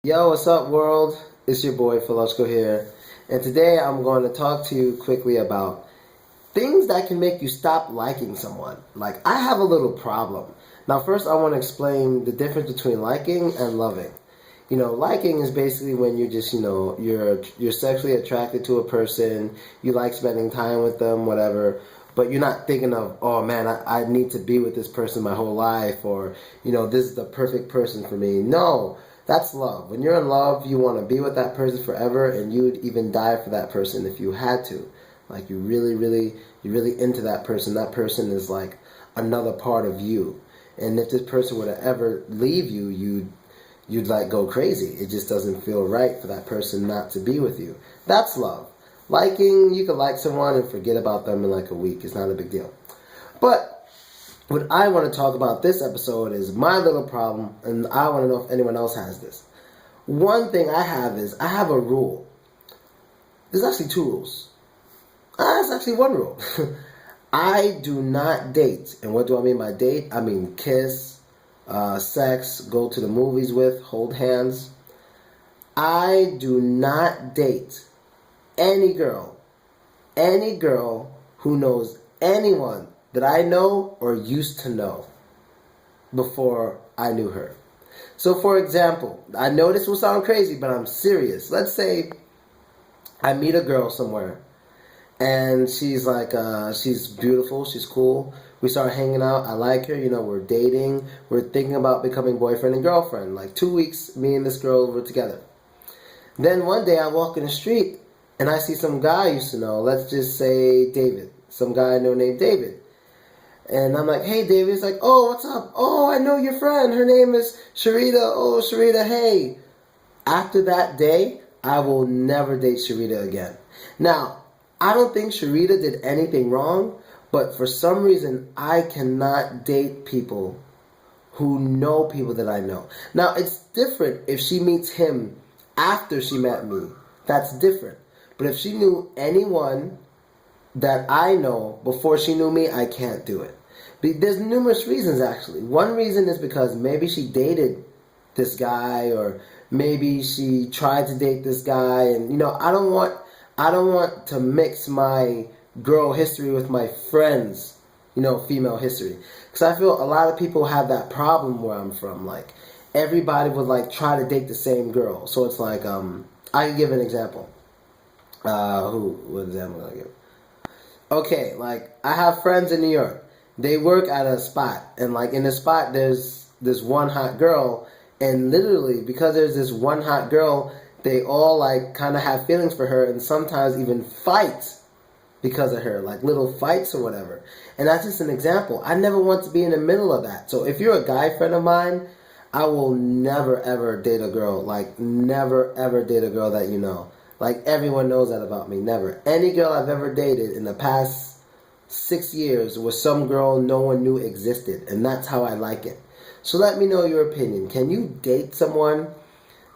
Yo, what's up, world? It's your boy Philochko here, and today I'm going to talk to you quickly about things that can make you stop liking someone. Like, I have a little problem. Now, first, I want to explain the difference between liking and loving. Liking is basically when you just, you're sexually attracted to a person, you like spending time with them, whatever, but you're not thinking of, oh man, I need to be with this person my whole life, or, this is the perfect person for me. No, that's love. When you're in love, you want to be with that person forever, and you would even die for that person if you had to. Like, you're really into that person. That person is like another part of you. And if this person were to ever leave you, you'd like go crazy. It just doesn't feel right for that person not to be with you. That's love. Liking, you could like someone and forget about them in like a week. It's not a big deal. But what I want to talk about this episode is my little problem, and I want to know if anyone else has this. One thing I have is I have a rule. There's actually two rules. That's actually one rule. I do not date. And what do I mean by date? I mean kiss, sex, go to the movies with, hold hands. I do not date any girl who knows anyone that I know or used to know before I knew her. So for example, I know this will sound crazy, but I'm serious. Let's say I meet a girl somewhere and she's like, she's beautiful, she's cool. We start hanging out, I like her, we're dating, we're thinking about becoming boyfriend and girlfriend. Like 2 weeks, me and this girl were together. Then one day I walk in the street and I see some guy I used to know, let's just say David, some guy I know named David. And I'm like, hey David, he's like, oh, what's up? Oh, I know your friend, her name is Sharita, oh Sharita, hey. After that day, I will never date Sharita again. Now, I don't think Sharita did anything wrong, but for some reason, I cannot date people who know people that I know. Now, it's different if she meets him after she met me. That's different. But if she knew anyone that I know before she knew me, I can't do it. There's numerous reasons, actually. One reason is because maybe she dated this guy, or maybe she tried to date this guy, and I don't want to mix my girl history with my friends, female history. Because I feel a lot of people have that problem where I'm from. Like, everybody would like try to date the same girl. So it's like, I can give an example. What example can I give? Okay, like, I have friends in New York. They work at a spot, and like in the spot there's this one hot girl, and literally because there's this one hot girl, they all like kind of have feelings for her, and sometimes even fight because of her, like little fights or whatever. And that's just an example. I never want to be in the middle of that. So if you're a guy friend of mine, I will never ever date a girl, like never ever date a girl that you know. Like, everyone knows that about me. Never. Any girl I've ever dated in the past 6 years was some girl no one knew existed, and that's how I like it. So let me know your opinion. Can you date someone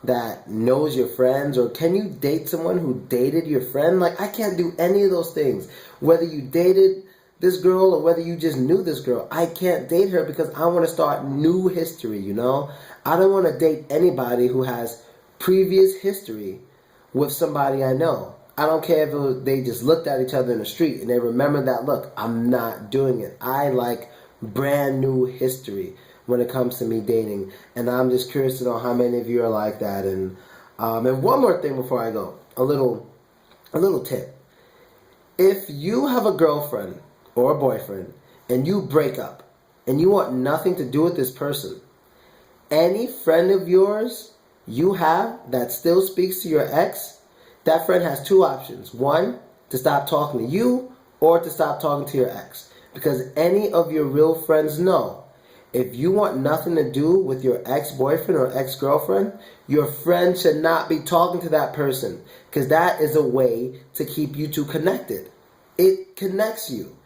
that knows your friends, or can you date someone who dated your friend? Like, I can't do any of those things. Whether you dated this girl or whether you just knew this girl, I can't date her because I want to start new history, I don't want to date anybody who has previous history with somebody I know. I don't care if they just looked at each other in the street and they remember that look. I'm not doing it. I like brand new history when it comes to me dating, and I'm just curious to know how many of you are like that. And one more thing before I go, a little tip. If you have a girlfriend or a boyfriend and you break up and you want nothing to do with this person, any friend of yours you have that still speaks to your ex, that friend has two options. One, to stop talking to you, or to stop talking to your ex. Because any of your real friends know, if you want nothing to do with your ex-boyfriend or ex-girlfriend, your friend should not be talking to that person. Because that is a way to keep you two connected. It connects you.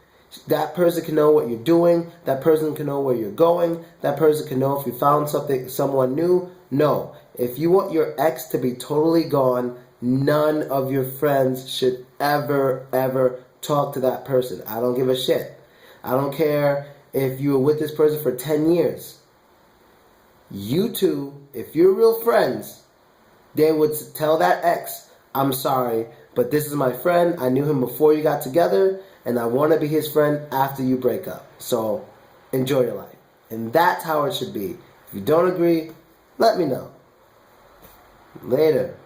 That person can know what you're doing. That person can know where you're going. That person can know if you found someone new. No. If you want your ex to be totally gone, none of your friends should ever talk to that person. I don't give a shit. I don't care if you were with this person for 10 years. You two, if you're real friends, they would tell that ex, I'm sorry, but this is my friend. I knew him before you got together, and I want to be his friend after you break up. So enjoy your life. And that's how it should be. If you don't agree, let me know. Later.